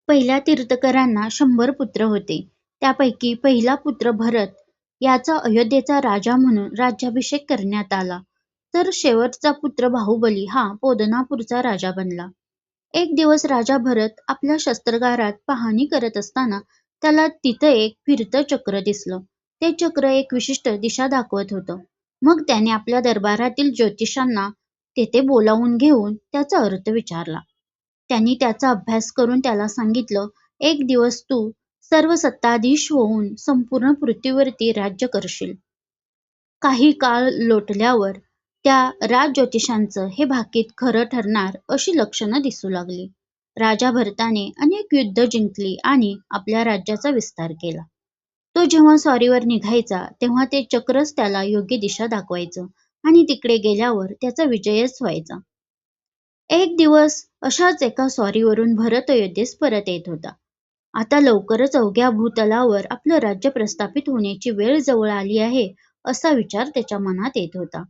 पहिल्या तीर्थंकरांना 100 पुत्र होते. त्यापैकी पहिला पुत्र भरत याचा अयोध्येचा राजा म्हणून राज्याभिषेक करण्यात आला. तर शेवटचा पुत्र बाहुबली हा पोदनापूरचा राजा बनला. एक दिवस राजा भरत आपल्या शस्त्रागारात पाहणी करत असताना त्याला तिथं एक फिरतं चक्र दिसलं. ते चक्र एक विशिष्ट दिशा दाखवत होतं. मग त्याने आपल्या दरबारातील ज्योतिषांना तेथे बोलावून घेऊन त्याचा अर्थ विचारला. त्यांनी त्याचा अभ्यास करून त्याला सांगितलं, एक दिवस तू सर्व सत्ताधीश होऊन संपूर्ण पृथ्वीवरती राज्य करशील. काही काळ लोटल्यावर त्या राजज्योतिषांचं हे भाकीत खरं ठरणार अशी लक्षणं दिसू लागली. राजा भरताने अनेक युद्ध जिंकली आणि आपल्या राज्याचा विस्तार केला. तो जेव्हा स्वारीवर निघायचा तेव्हा ते चक्रच त्याला योग्य दिशा दाखवायचं आणि तिकडे गेल्यावर त्याचा विजयच व्हायचा. एक दिवस अशाच एका स्वारीवरून भरत अयोध्येस परत येत होता. आता लवकरच अवघ्या भूतलावर आपलं राज्य प्रस्थापित होण्याची वेळ जवळ आली आहे असा विचार त्याच्या मनात येत होता.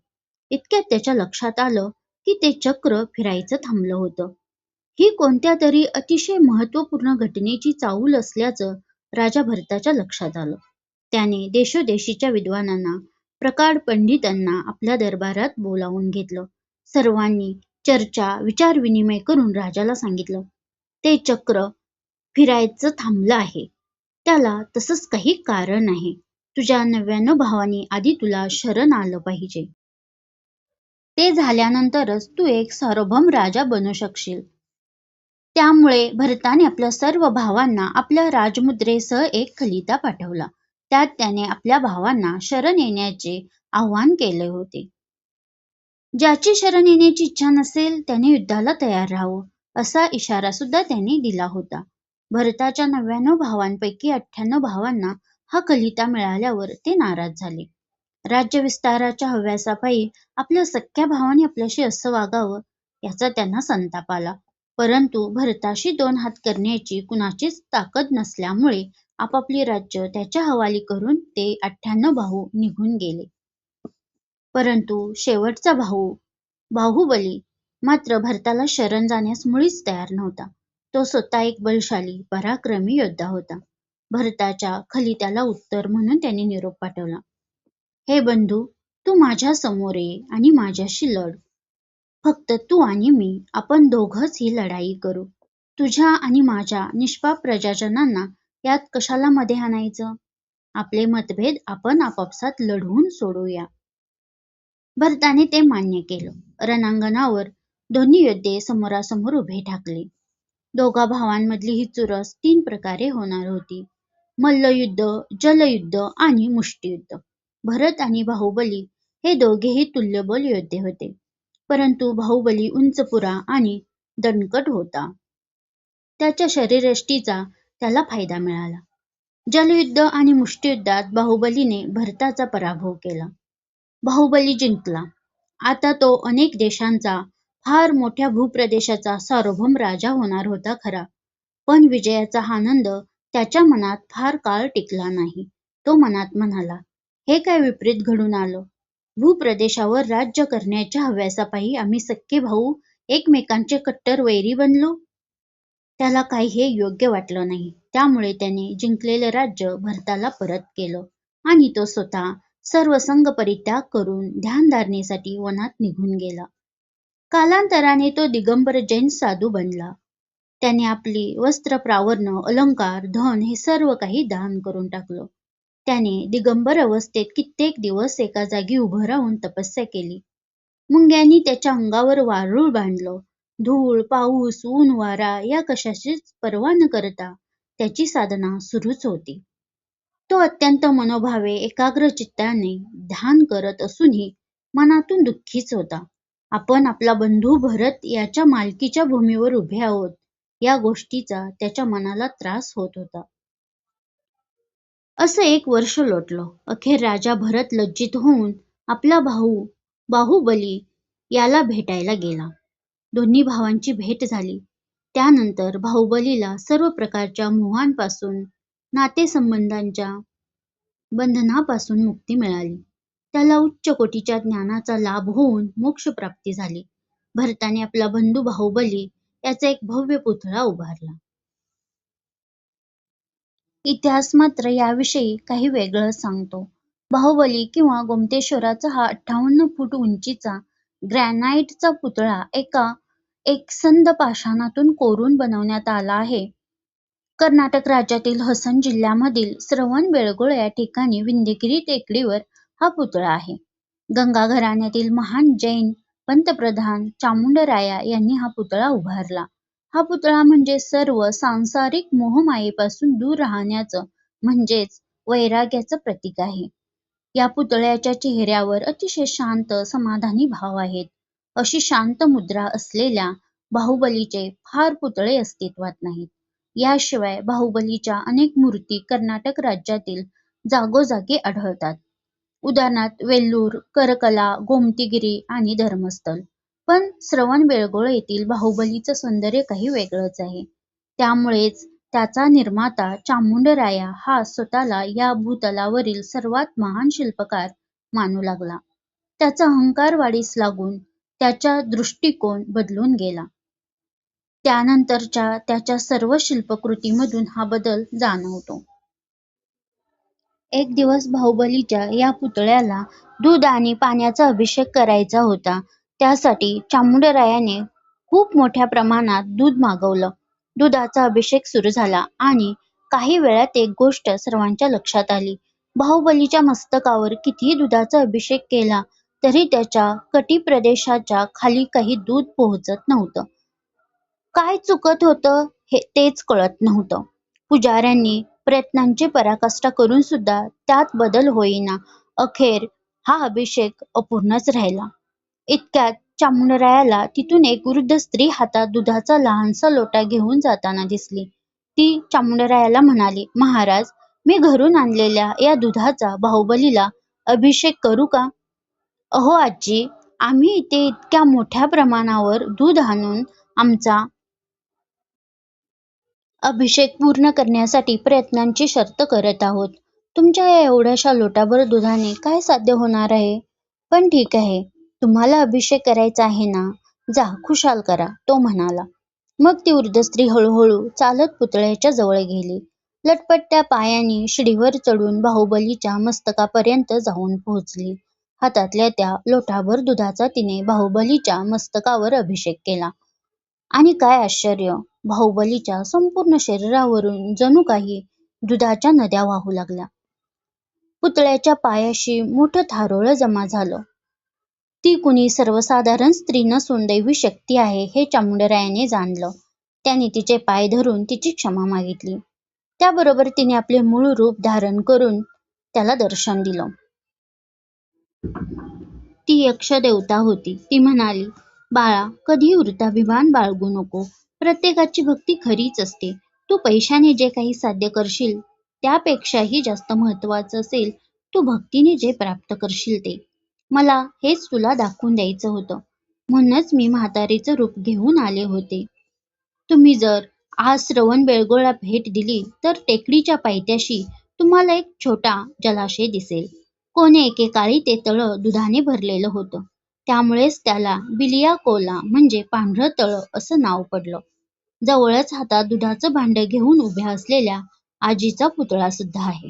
इतक्यात त्याच्या लक्षात आलं की ते चक्र फिरायचं थांबलं होतं. ही कोणत्या तरी अतिशय महत्त्वपूर्ण घटनेची चाहूल असल्याचं राजा भरताच्या लक्षात आलं. त्याने देशोदेशीच्या विद्वानांना, प्रकांड पंडितांना आपल्या दरबारात बोलावून घेतलं. सर्वांनी चर्चा, विचारविनिमय करून राजाला सांगितलं, ते चक्र फिरायचं थांबलं आहे. त्याला तसंच काही कारण आहे. तुझ्या 99 भावांनी आधी तुला शरण आलं पाहिजे. ते झाल्यानंतरच तू एक सार्वभौम राजा बनू शकशील. त्यामुळे भरताने आपल्या सर्व भावांना आपल्या राजमुद्रेसह एक खलिता पाठवला. त्यात त्याने आपल्या भावांना शरण येण्याचे आवाहन केले होते. ज्याची शरण येण्याची इच्छा नसेल त्याने युद्धाला तयार राहावं असा इशारा सुद्धा त्यांनी दिला होता. भरताच्या 99 भावांपैकी 98 भावांना हा खलिता मिळाल्यावर ते नाराज झाले. राज्यविस्ताराच्या हव्यासापायी आपल्या सख्ख्या भावाने आपल्याशी असं वागावं याचा त्यांना संताप आला. परंतु भरताशी 2 हात करण्याची कुणाचीच ताकद नसल्यामुळे आपापली राज्य त्याच्या हवाली करून ते 98 भाऊ निघून गेले. परंतु शेवटचा भाऊ बाहुबली मात्र भरताला शरण जाण्यास मुळीच तयार नव्हता. तो स्वतः एक बलशाली, पराक्रमी योद्धा होता. भरताच्या खलित्याला उत्तर म्हणून त्यांनी निरोप पाठवला. हे बंधू, तू माझ्या समोर ये आणि माझ्याशी लढ. फक्त तू आणि मी, आपण दोघंच ही लढाई करू. तुझ्या आणि माझ्या निष्पाप प्रजाजनांना यात कशाला मध्ये आणायचं? आपले मतभेद आपण आपापसात लढवून सोडूया. भरताने ते मान्य केलं. रणांगणावर दोन्ही योद्धे समोरासमोर उभे ठाकले. दोघा भावांमधली ही चुरस 3 प्रकारे होणार होती. मल्लयुद्ध, जलयुद्ध आणि मुष्टियुद्ध. भरत आणि बाहुबली हे दोघेही तुल्यबळ योद्धे होते. परंतु बाहुबली उंचपुरा आणि दणकट होता. त्याच्या शरीरयष्टीचा त्याला फायदा मिळाला. जलयुद्ध आणि मुष्टियुद्धात बाहुबलीने भरताचा पराभव केला. बाहुबली जिंकला. आता तो अनेक देशांचा, फार मोठ्या भूप्रदेशाचा सार्वभौम राजा होणार होता खरा, पण विजयाचा आनंद त्याच्या मनात फार काळ टिकला नाही. तो मनात म्हणाला, हे काय विपरीत घडून आलं? भूप्रदेशावर राज्य करण्याच्या हव्यासापायी आम्ही सख्खे भाऊ एकमेकांचे कट्टर वैरी बनलो. त्याला काही हे योग्य वाटलं नाही. त्यामुळे त्याने जिंकलेलं राज्य भरताला परत केलं आणि तो स्वतः सर्वसंग परित्याग करून ध्यानधारणेसाठी वनात निघून गेला. कालांतराने तो दिगंबर जैन साधू बनला. त्याने आपली वस्त्र, प्रावरण, अलंकार, धन हे सर्व काही दान करून टाकलं. त्याने दिगंबर अवस्थेत कित्येक दिवस एका जागी उभं राहून तपस्या केली. मुंग्यांनी त्याच्या अंगावर वारूळ बांधलं. धूळ, पाऊस, ऊन, वारा या कशाचीच पर्वा न करता त्याची साधना सुरूच होती. तो अत्यंत मनोभावे एकाग्र चित्ताने ध्यान करत असूनही मनातून दुःखीच होता. आपण आपला बंधू भरत याच्या मालकीच्या भूमीवर उभे आहोत या गोष्टीचा त्याच्या मनाला त्रास होत होता. असं 1 वर्ष लोटलं. अखेर राजा भरत लज्जित होऊन आपला भाऊ बाहुबली याला भेटायला गेला. दोन्ही भावांची भेट झाली. त्यानंतर बाहुबलीला सर्व प्रकारच्या मोहांपासून, नातेसंबंधांच्या बंधनापासून मुक्ती मिळाली. त्याला उच्च कोटीच्या ज्ञानाचा लाभ होऊन मोक्षप्राप्ती झाली. भरताने आपला बंधू बाहुबली याचा एक भव्य पुतळा उभारला. इतिहास मात्र याविषयी काही वेगळंच सांगतो. बाहुबली किंवा गोमतेश्वराचा हा 58 फूट उंचीचा ग्रॅनाइटचा पुतळा एका एकसंध पाषाणातून कोरून बनवण्यात आला आहे. कर्नाटक राज्यातील हसन जिल्ह्यामधील श्रवणबेळगोळ या ठिकाणी विंध्यगिरी टेकडीवर हा पुतळा आहे. गंगा घराण्यातील महान जैन पंतप्रधान चामुंडराया यांनी हा पुतळा उभारला. हा पुतळा म्हणजे सर्व सांसारिक मोहमायेपासून दूर राहण्याचं म्हणजेच वैराग्याचं प्रतीक आहे. या पुतळ्याच्या चेहऱ्यावर अतिशय शांत समाधानी भाव आहेत. अशी शांत मुद्रा असलेल्या बाहुबलीचे फार पुतळे अस्तित्वात नाहीत. याशिवाय बाहुबलीच्या अनेक मूर्ती कर्नाटक राज्यातील जागोजागी आढळतात. उदाहरणार्थ वेल्लूर, करकला, गोमतीगिरी आणि धर्मस्थळ. पण श्रवणबेळगोळ येथील बाहुबलीचं सौंदर्य काही वेगळंच आहे. त्यामुळेच त्याचा निर्माता चामुंडराया हा स्वतःला या भूतलावरील सर्वात महान शिल्पकार मानू लागला. त्याचा अहंकार वाढीस लागून त्याचा दृष्टिकोन बदलून गेला. त्यानंतरच्या त्याच्या सर्व शिल्पकृतीमधून हा बदल जाणवतो. एक दिवस बाहुबलीच्या या पुतळ्याला दूध आणि पाण्याचा अभिषेक करायचा होता. त्यासाठी चामुंडरायाने खूप मोठ्या प्रमाणात दूध मागवलं. दुधाचा अभिषेक सुरू झाला आणि काही वेळात एक गोष्ट सर्वांच्या लक्षात आली. बाहुबलीच्या मस्तकावर कितीही दुधाचा अभिषेक केला तरी त्याच्या कटिप्रदेशाच्या खाली काही दूध पोहोचत नव्हतं. काय चुकत होतं तेच कळत नव्हतं. पुजाऱ्यांनी प्रयत्नांची पराकाष्ठा करून सुद्धा त्यात बदल होईना. अखेर हा अभिषेक अपूर्णच राहिला. इतक्यात चामुंडरायाला तिथून एक वृद्ध स्त्री हातात दुधाचा लहानसा लोटा घेऊन जाताना दिसली. ती चामुंडरायाला म्हणाली, महाराज, मी घरून आणलेल्या या दुधाचा बाहुबलीला अभिषेक करू का? अहो आजी, आम्ही इथे इतक्या मोठ्या प्रमाणावर दूध आणून आमचा अभिषेक पूर्ण करण्यासाठी प्रयत्नांची शर्त करत आहोत. तुमच्या या एवढ्याशा लोटाभर दुधाने काय साध्य होणार आहे? पण ठीक आहे, तुम्हाला अभिषेक करायचा आहे ना, जा खुशाल करा, तो म्हणाला. मग ती वृद्ध स्त्री हळूहळू चालत पुतळ्याच्या जवळ गेली. लटपटत्या पायांनी शिडीवर चढून बाहुबलीच्या मस्तकापर्यंत जाऊन पोहोचली. हातातल्या त्या लोटाभर दुधाचा तिने बाहुबलीच्या मस्तकावर अभिषेक केला. आणि काय आश्चर्य, बाहुबलीच्या संपूर्ण शरीरावरून जणू काही दुधाच्या नद्या वाहू लागल्या. पुतळ्याच्या पायाशी मोठं थारोळं जमा झालं. ती कुणी सर्वसाधारण स्त्री नसून दैवी शक्ती आहे हे चामुंडरायाने जाणलं. त्याने तिचे पाय धरून तिची क्षमा मागितली. त्याबरोबर तिने आपले मूळ रूप धारण करून त्याला दर्शन दिलं. ती यक्षदेवता होती. ती म्हणाली, बाळा, कधीही वृत्ताभिमान बाळगू नको. प्रत्येकाची भक्ती खरीच असते. तू पैशाने जे काही साध्य करशील त्यापेक्षाही जास्त महत्वाचं असेल तू भक्तीने जे प्राप्त करशील ते. मला हेच तुला दाखवून द्यायचं होतं. म्हणूनच मी म्हातारीचं रूप घेऊन आले होते. तुम्ही जर आज श्रवणबेळगोळला भेट दिली तर टेकडीच्या पायथ्याशी तुम्हाला एक छोटा जलाशय दिसेल. कोणे एकेकाळी ते तळं दुधाने भरलेलं होतं. त्यामुळेच त्याला बिलियाकोला म्हणजे पांढरं तळं असं नाव पडलं. जवळच हातात दुधाचं भांडं घेऊन उभ्या असलेल्या आजीचा पुतळा सुद्धा आहे.